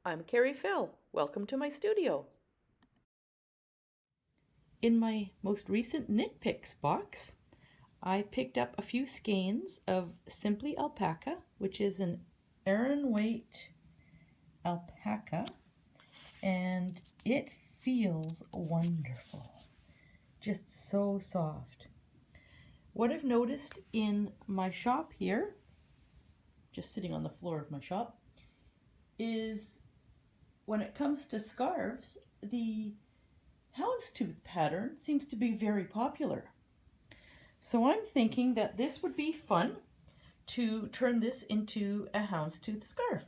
I'm Carrie Fell. Welcome to my studio. In my most recent Knitpicks box, I picked up a few skeins of Simply Alpaca, which is an Aran weight alpaca, and it feels wonderful. Just so soft. What I've noticed in my shop here, just sitting on the floor of my shop, is when it comes to scarves, the Houndstooth pattern seems to be very popular. So I'm thinking that this would be fun to turn this into a Houndstooth scarf.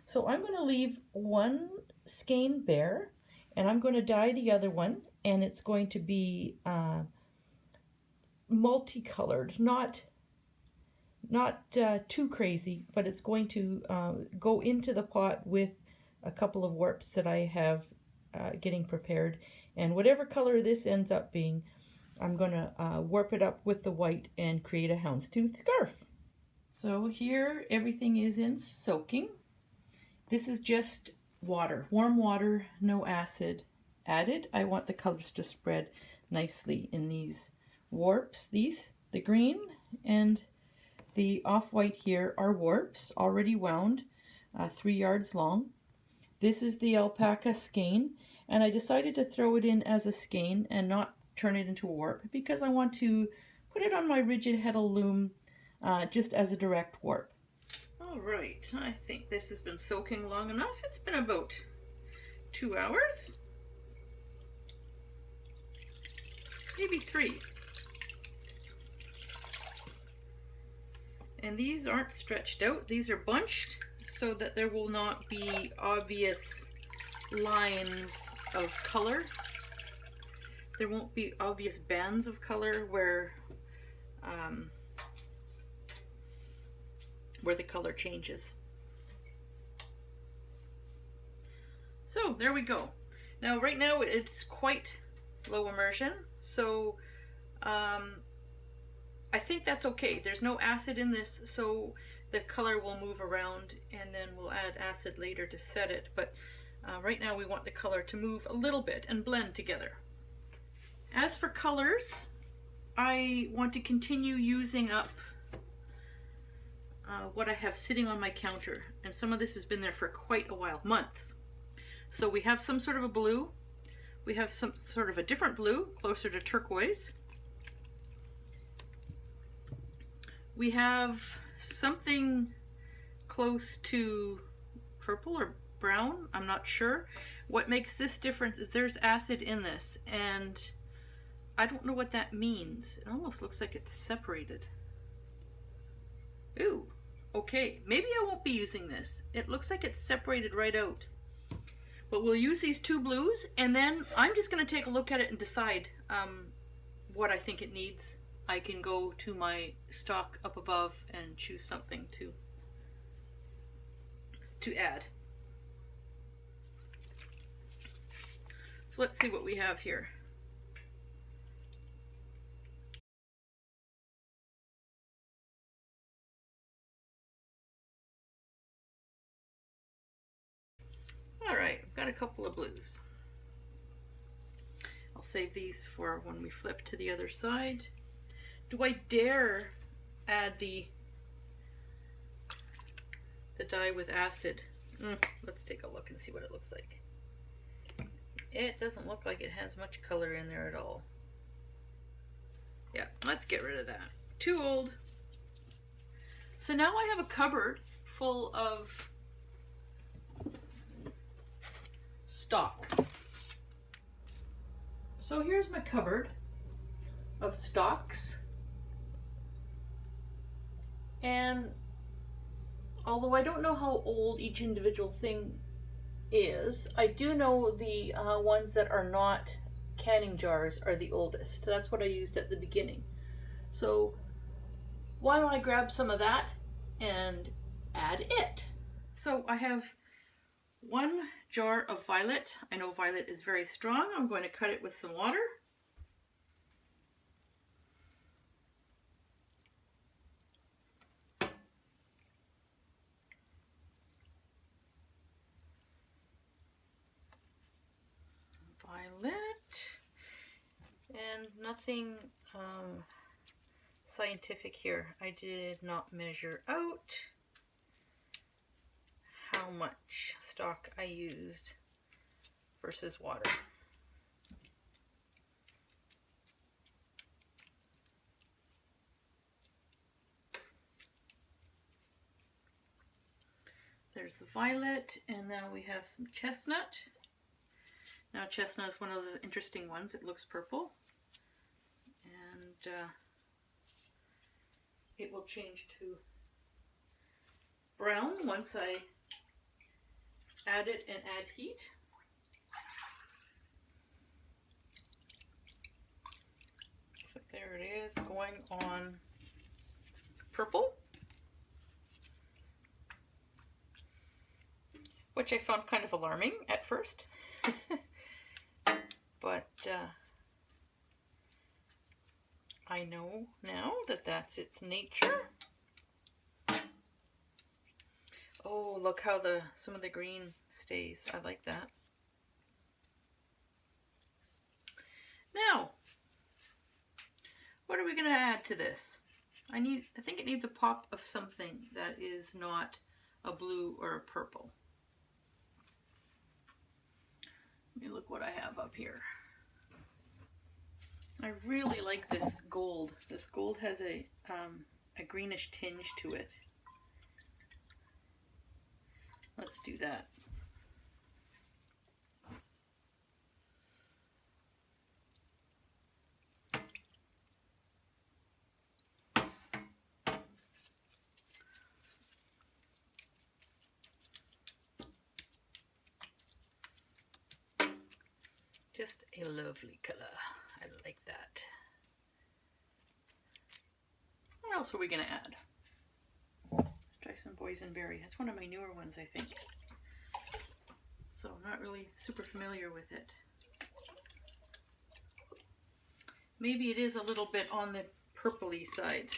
So I'm going to leave one skein bare, and I'm going to dye the other one, and it's going to be multicolored, not too crazy, but it's going to go into the pot with a couple of warps that I have getting prepared, and whatever color this ends up being, I'm going to warp it up with the white and create a Houndstooth scarf. So here everything is in soaking. This is just water, warm water, no acid added. I want the colors to spread nicely in these warps. The green and the off-white here are warps already wound, 3 yards long. This is the alpaca skein, and I decided to throw it in as a skein and not turn it into a warp because I want to put it on my rigid heddle loom just as a direct warp. All right, I think this has been soaking long enough. It's been about 2 hours, maybe 3. And these aren't stretched out, these are bunched so that there will not be obvious lines of color. There won't be obvious bands of color where the color changes. So there we go. Now right now it's quite low immersion, so I think that's okay. There's no acid in this, so the color will move around, and then we'll add acid later to set it. But right now we want the color to move a little bit and blend together. As for colors, I want to continue using up what I have sitting on my counter, and some of this has been there for quite a while, months. So we have some sort of a blue, we have some sort of a different blue, closer to turquoise. We have something close to purple or brown, I'm not sure. What makes this difference is there's acid in this, and I don't know what that means. It almost looks like it's separated. Ooh, okay, maybe I won't be using this. It looks like it's separated right out. But we'll use these 2 blues, and then I'm just going to take a look at it and decide what I think it needs. I can go to my stock up above and choose something to add. So let's see what we have here. All right, I've got a couple of blues. I'll save these for when we flip to the other side. Do I dare add the dye with acid? Let's take a look and see what it looks like. It doesn't look like it has much color in there at all. Yeah, let's get rid of that. Too old. So now I have a cupboard full of stock. So here's my cupboard of stocks. And although I don't know how old each individual thing is, I do know the ones that are not canning jars are the oldest. That's what I used at the beginning. So why don't I grab some of that and add it? So I have 1 jar of violet. I know violet is very strong. I'm going to cut it with some water. nothing scientific here. I did not measure out how much stock I used versus water. There's the violet, and now we have some chestnut. Now chestnut is one of those interesting ones. It looks purple, and it will change to brown once I add it and add heat. So there it is, going on purple, which I found kind of alarming at first. But I know now that that's its nature. Oh, look how some of the green stays. I like that. Now, what are we going to add to this? I think it needs a pop of something that is not a blue or a purple. Let me look what I have up here. I really like this gold. This gold has a greenish tinge to it. Let's do that. Just a lovely color. I like that. What else are we going to add? Let's try some boysenberry. That's one of my newer ones, I think. So I'm not really super familiar with it. Maybe it is a little bit on the purpley side.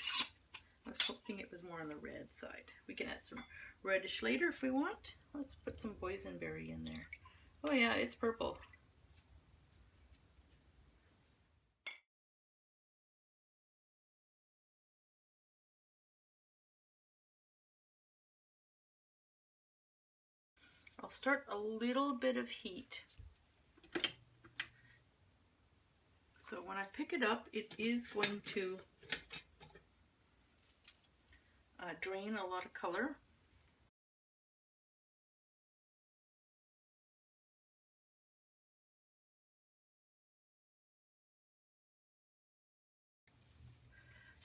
I was hoping it was more on the red side. We can add some reddish later if we want. Let's put some boysenberry in there. Oh yeah, it's purple. I'll start a little bit of heat. So when I pick it up, it is going to drain a lot of color.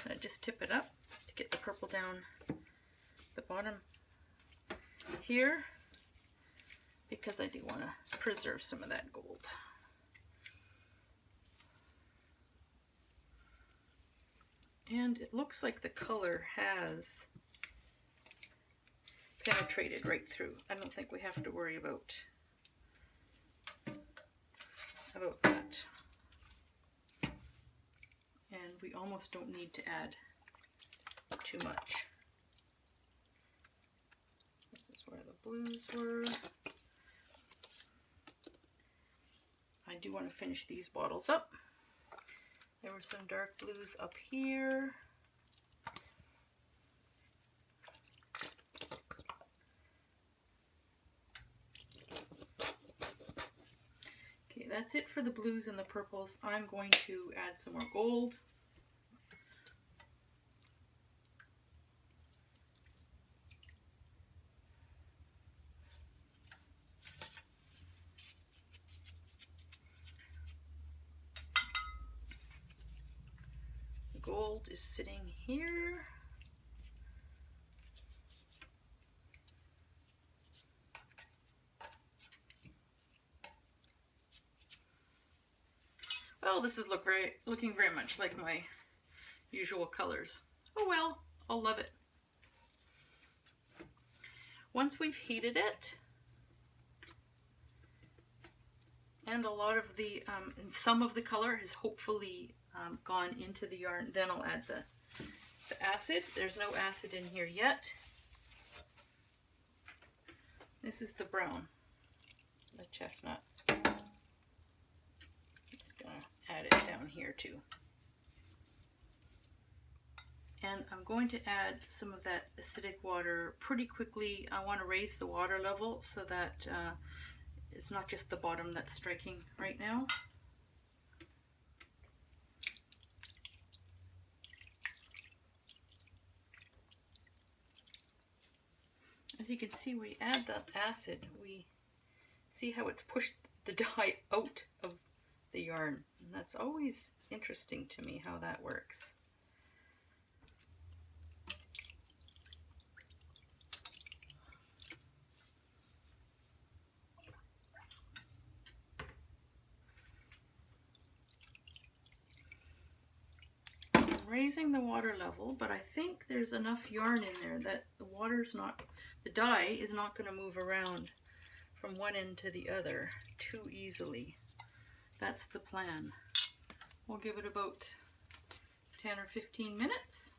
I just tip it up to get the purple down the bottom here, because I do want to preserve some of that gold. And it looks like the color has penetrated right through. I don't think we have to worry about that. And we almost don't need to add too much. This is where the blues were. I do want to finish these bottles up. There were some dark blues up here. Okay, that's it for the blues and the purples. I'm going to add some more gold. Gold is sitting here. Well, this is looking very much like my usual colors. Oh well, I'll love it. Once we've heated it, and a lot of the, and some of the color has hopefully gone into the yarn, then I'll add the acid. There's no acid in here yet. This is the brown, the chestnut. Just gonna add it down here too. and I'm going to add some of that acidic water pretty quickly. I want to raise the water level so that it's not just the bottom that's striking right now. As you can see, we add that acid, we see how it's pushed the dye out of the yarn. And that's always interesting to me how that works. I'm raising the water level, but I think there's enough yarn in there that the dye is not going to move around from one end to the other too easily. That's the plan. We'll give it about 10 or 15 minutes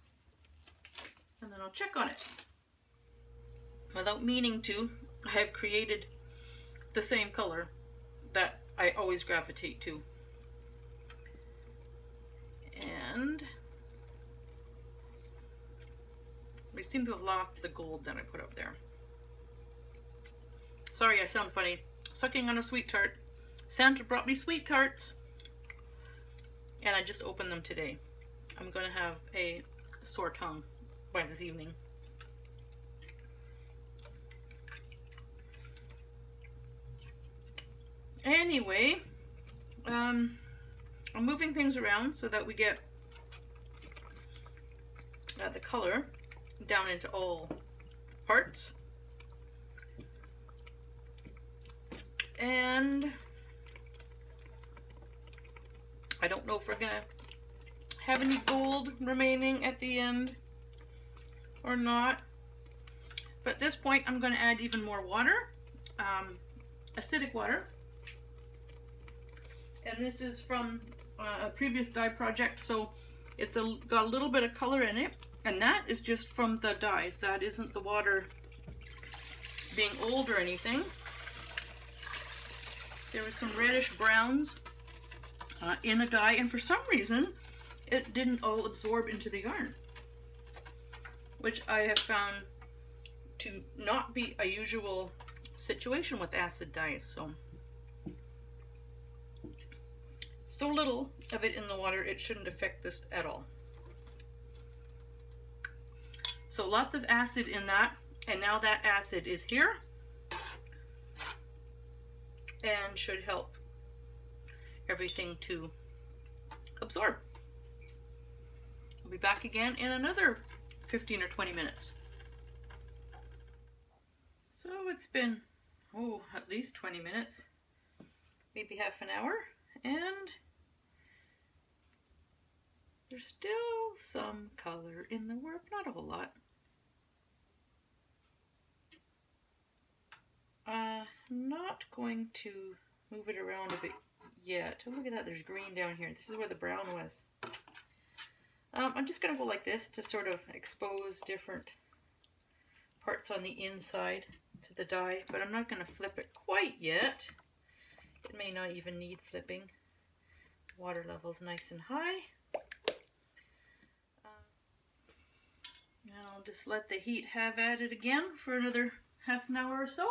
and then I'll check on it. Without meaning to, I have created the same color that I always gravitate to. And we seem to have lost the gold that I put up there. Sorry, I sound funny. Sucking on a sweet tart. Santa brought me sweet tarts. And I just opened them today. I'm going to have a sore tongue by this evening. Anyway, I'm moving things around so that we get the color down into all parts. And I don't know if we're gonna have any gold remaining at the end or not, but at this point I'm going to add even more water, acidic water, and this is from a previous dye project, so it's got a little bit of color in it, and that is just from the dyes. That isn't the water being old or anything. There was some reddish browns in the dye, and for some reason it didn't all absorb into the yarn, which I have found to not be a usual situation with acid dyes. So little of it in the water, it shouldn't affect this at all. So lots of acid in that, and now that acid is here and should help everything to absorb. I'll be back again in another 15 or 20 minutes. So it's been, at least 20 minutes, maybe half an hour, and there's still some color in the work, not a whole lot. I'm not going to move it around a bit yet. Oh, look at that, there's green down here. This is where the brown was. I'm just going to go like this to sort of expose different parts on the inside to the dye, but I'm not going to flip it quite yet. It may not even need flipping. The water level's nice and high. Now I'll just let the heat have at it again for another half an hour or so.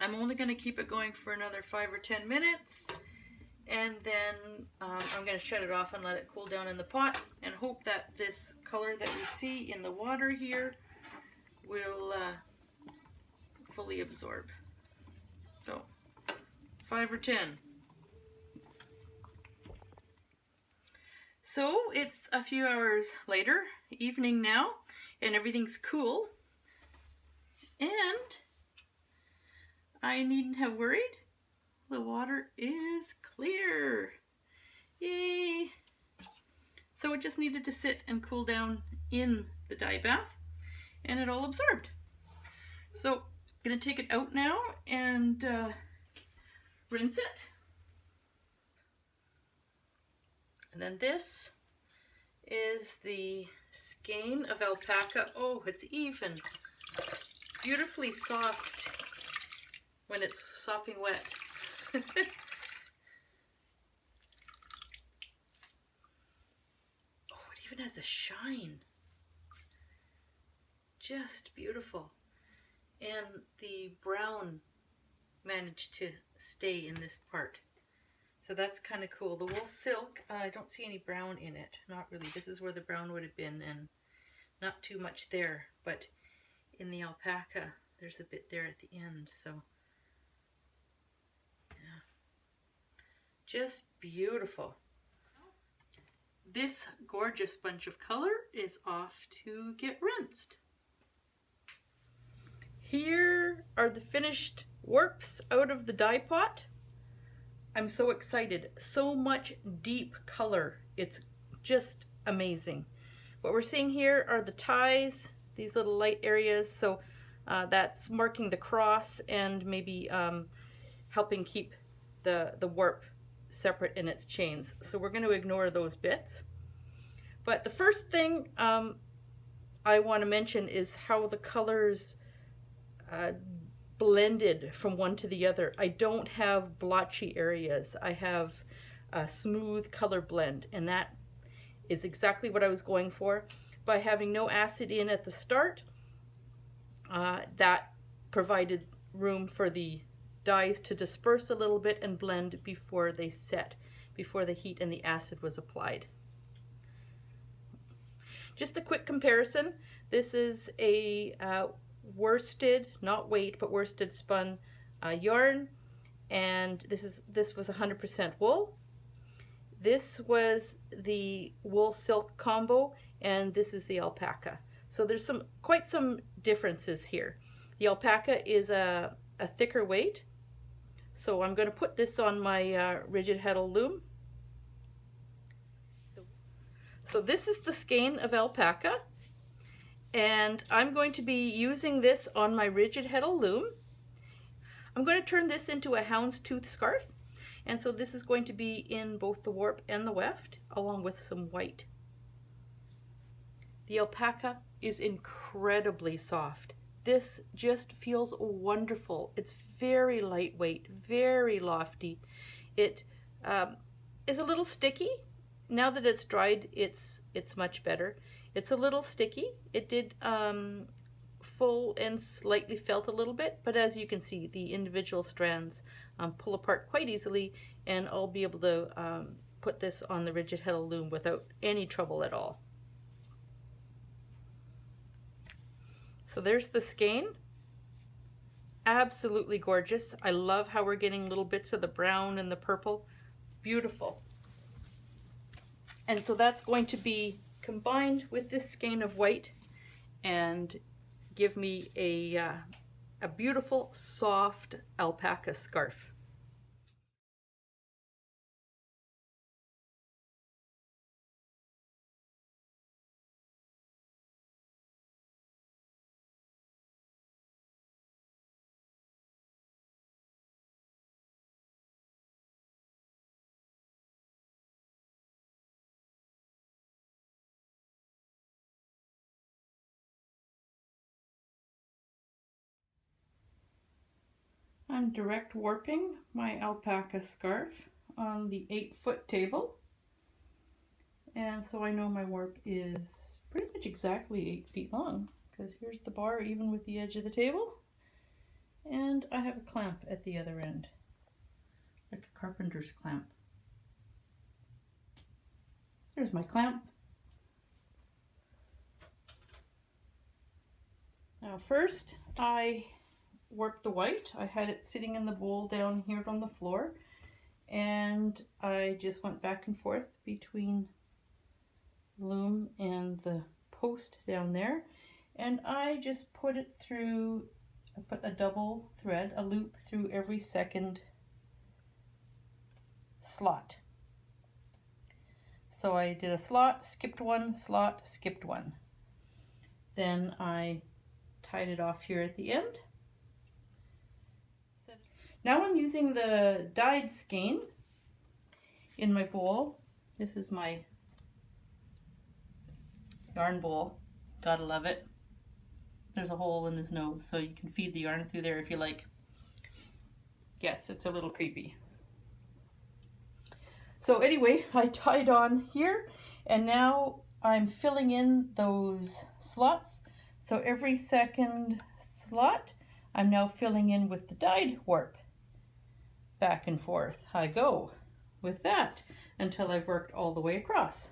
I'm only going to keep it going for another 5 or 10 minutes, and then I'm going to shut it off and let it cool down in the pot and hope that this color that we see in the water here will fully absorb. So 5 or 10. So it's a few hours later, evening now, and everything's cool, and I needn't have worried. The water is clear. Yay! So it just needed to sit and cool down in the dye bath, and it all absorbed. So I'm gonna take it out now and rinse it. And then this is the skein of alpaca. Oh, it's even beautifully soft when it's sopping wet. even has a shine. Just beautiful. And the brown managed to stay in this part. So that's kind of cool. The wool silk, I don't see any brown in it. Not really. This is where the brown would have been, and not too much there. But in the alpaca, there's a bit there at the end. So, yeah. Just beautiful. This gorgeous bunch of color is off to get rinsed. Here are the finished warps out of the dye pot. I'm so excited. So much deep color. It's just amazing. What we're seeing here are the ties, these little light areas. So that's marking the cross and maybe helping keep the warp separate in its chains. So we're going to ignore those bits. But the first thing I want to mention is how the colors blended from one to the other. I don't have blotchy areas. I have a smooth color blend, and that is exactly what I was going for. By having no acid in at the start, that provided room for the dyes to disperse a little bit and blend before they set, before the heat and the acid was applied. Just a quick comparison. This is a worsted, not weight, but worsted spun yarn, and this was 100% wool. This was the wool silk combo, and this is the alpaca. So there's quite some differences here. The alpaca is a thicker weight, so I'm going to put this on my rigid heddle loom. So this is the skein of alpaca, and I'm going to be using this on my rigid heddle loom. I'm going to turn this into a houndstooth scarf, and so this is going to be in both the warp and the weft, along with some white. The alpaca is incredibly soft. This just feels wonderful. It's very lightweight, very lofty. It is a little sticky. Now that it's dried, it's much better. It's a little sticky. It did full and slightly felt a little bit, but as you can see, the individual strands pull apart quite easily, and I'll be able to put this on the rigid heddle loom without any trouble at all. So there's the skein. Absolutely gorgeous. I love how we're getting little bits of the brown and the purple. Beautiful. And so that's going to be combined with this skein of white and give me a beautiful, soft alpaca scarf. I'm direct warping my alpaca scarf on the 8-foot table, and so I know my warp is pretty much exactly 8 feet long, because here's the bar even with the edge of the table, and I have a clamp at the other end, like a carpenter's clamp. There's my clamp. Now first I warped the white. I had it sitting in the bowl down here on the floor, and I just went back and forth between loom and the post down there, and I just put it through, I put a double thread, a loop through every second slot. So I did a slot, skipped one, slot, skipped one. Then I tied it off here at the end. Now I'm using the dyed skein in my bowl. This is my yarn bowl. Gotta love it. There's a hole in his nose, so you can feed the yarn through there if you like. Yes, it's a little creepy. So anyway, I tied on here, and now I'm filling in those slots. So every second slot, I'm now filling in with the dyed warp. Back and forth I go with that until I've worked all the way across.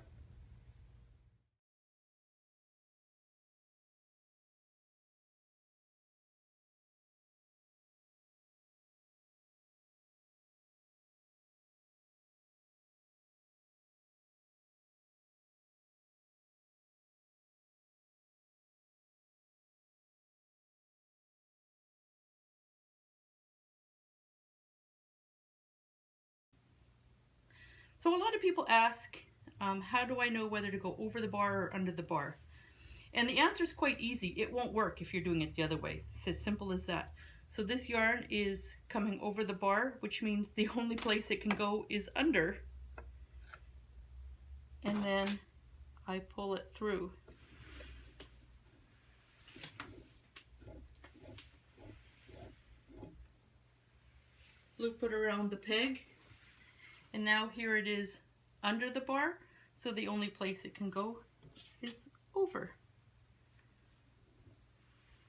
So a lot of people ask, how do I know whether to go over the bar or under the bar? And the answer is quite easy. It won't work if you're doing it the other way. It's as simple as that. So this yarn is coming over the bar, which means the only place it can go is under. And then I pull it through. Loop it around the peg. And now here it is under the bar, so the only place it can go is over.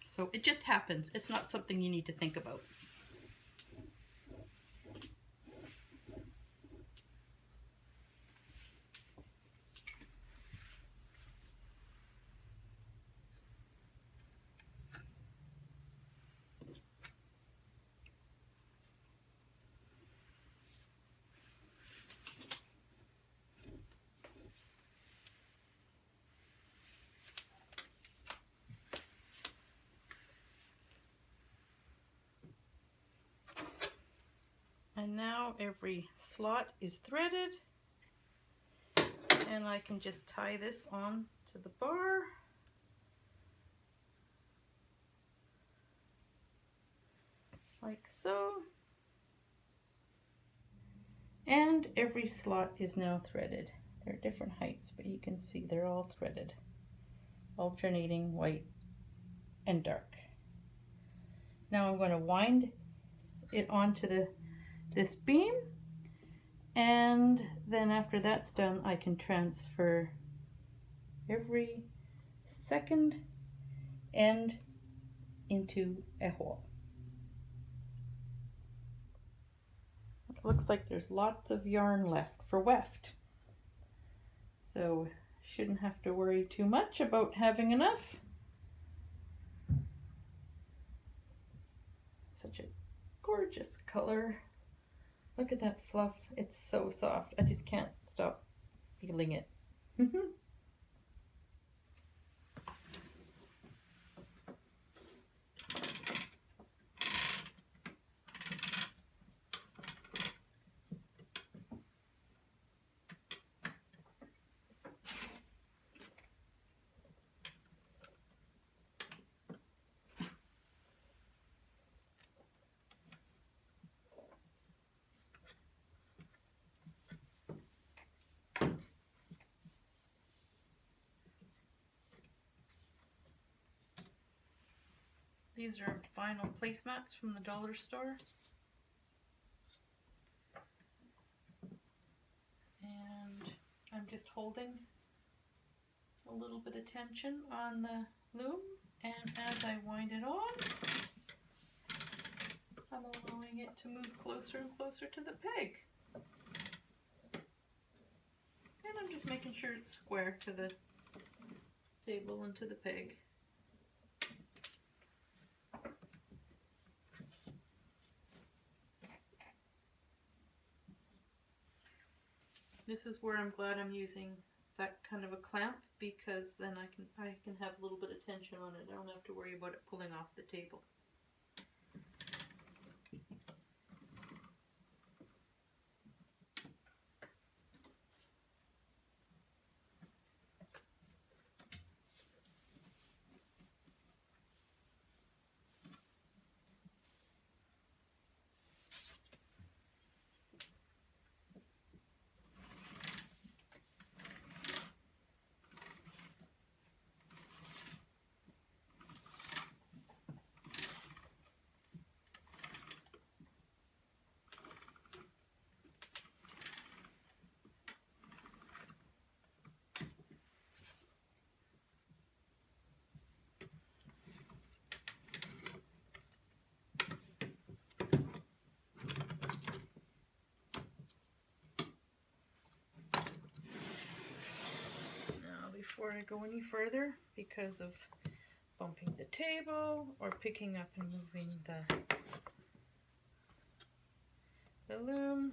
So it just happens. It's not something you need to think about. And now every slot is threaded, and I can just tie this on to the bar. Like so. And every slot is now threaded. They're different heights, but you can see they're all threaded, alternating white and dark. Now I'm going to wind it onto this beam, and then after that's done I can transfer every second end into a hole. It looks like there's lots of yarn left for Weft, so shouldn't have to worry too much about having enough. Such a gorgeous color. Look at that fluff. It's so soft. I just can't stop feeling it. These are vinyl placemats from the dollar store. And I'm just holding a little bit of tension on the loom, and as I wind it on, I'm allowing it to move closer and closer to the peg. And I'm just making sure it's square to the table and to the peg. This is where I'm glad I'm using that kind of a clamp, because then I can have a little bit of tension on it. I don't have to worry about it pulling off the table. before I go any further because of bumping the table or picking up and moving the loom.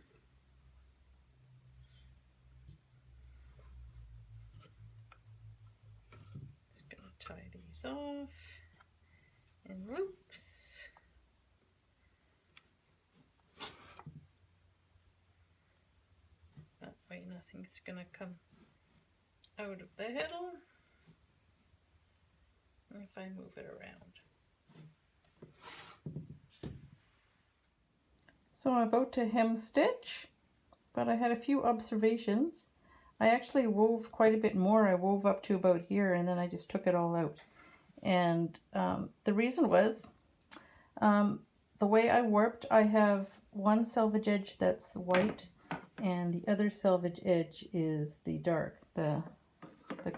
Just going to tie these off in loops. That way nothing's going to come out of the heddle if I move it around. So I'm about to hem stitch, but I had a few observations. I actually wove quite a bit more. I wove up to about here and then I just took it all out. And the reason was the way I warped, I have one selvage edge that's white and the other selvage edge is the dark, the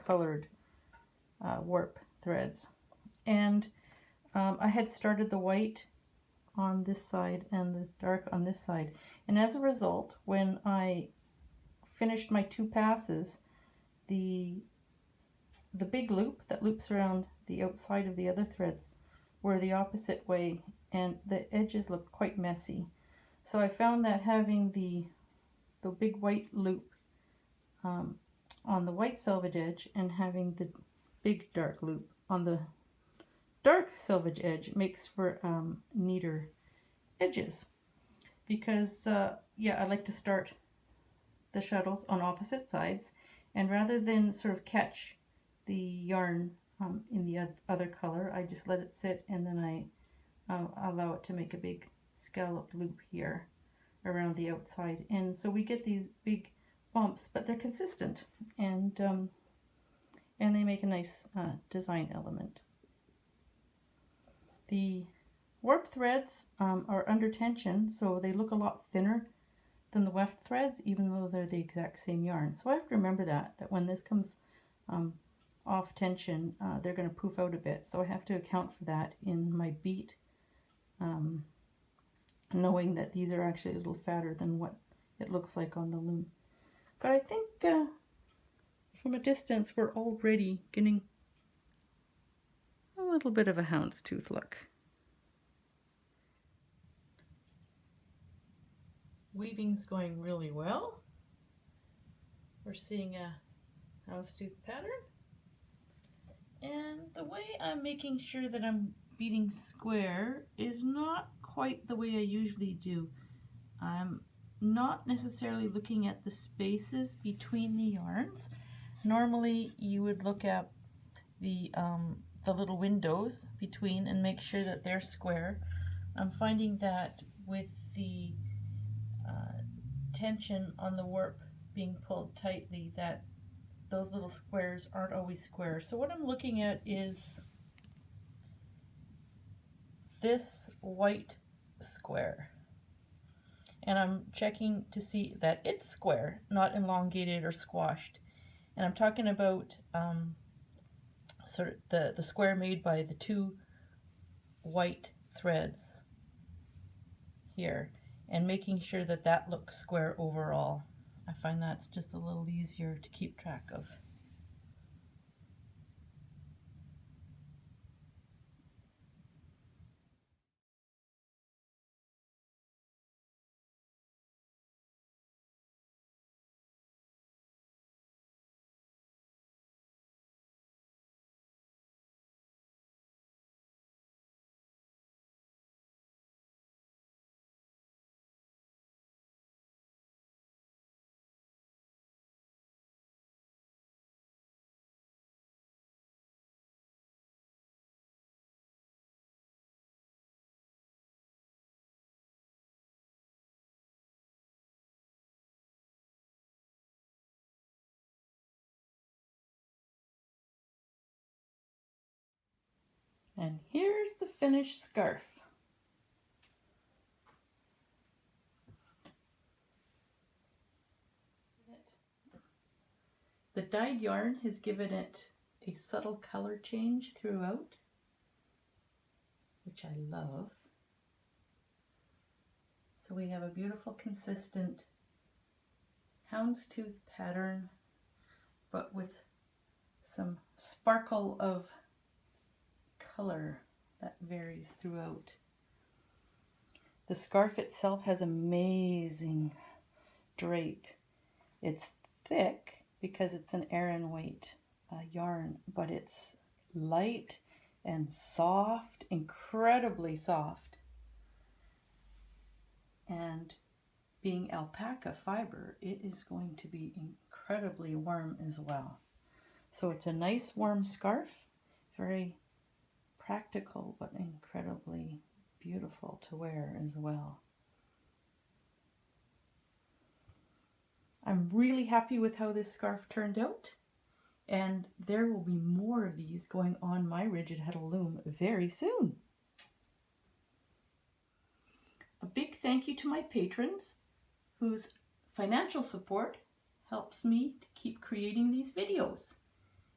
colored warp threads. And I had started the white on this side and the dark on this side. And as a result, when I finished my 2 passes, the big loop that loops around the outside of the other threads were the opposite way and the edges looked quite messy. So I found that having the big white loop on the white selvage edge and having the big dark loop on the dark selvage edge makes for neater edges, because yeah, I like to start the shuttles on opposite sides, and rather than sort of catch the yarn in the other color, I just let it sit and then I allow it to make a big scalloped loop here around the outside, and so we get these big bumps, but they're consistent and they make a nice design element. The warp threads are under tension, so they look a lot thinner than the weft threads, even though they're the exact same yarn. So I have to remember that when this comes off tension, they're going to poof out a bit. So I have to account for that in my beat, knowing that these are actually a little fatter than what it looks like on the loom. But I think from a distance, we're already getting a little bit of a houndstooth look. Weaving's going really well. We're seeing a houndstooth pattern. And the way I'm making sure that I'm beating square is not quite the way I usually do. I'm not necessarily looking at the spaces between the yarns. Normally you would look at the little windows between and make sure that they're square. I'm finding that with the tension on the warp being pulled tightly, that those little squares aren't always square. So what I'm looking at is this white square, and I'm checking to see that it's square, not elongated or squashed. And I'm talking about sort of the square made by the 2 white threads here, and making sure that that looks square overall. I find that's just a little easier to keep track of. And here's the finished scarf. The dyed yarn has given it a subtle color change throughout, which I love. So we have a beautiful, consistent houndstooth pattern, but with some sparkle of color that varies throughout. The scarf itself has amazing drape. It's thick because it's an Aran weight yarn, but it's light and soft, incredibly soft. And being alpaca fiber, it is going to be incredibly warm as well. So it's a nice warm scarf, very practical but incredibly beautiful to wear as well. I'm really happy with how this scarf turned out, and there will be more of these going on my Rigid Heddle loom very soon. A big thank you to my patrons whose financial support helps me to keep creating these videos.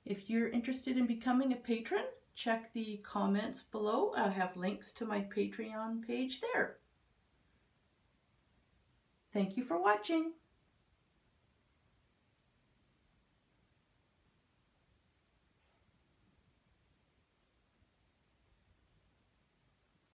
If you're interested in becoming a patron, check the comments below. I have links to my Patreon page there. Thank you for watching.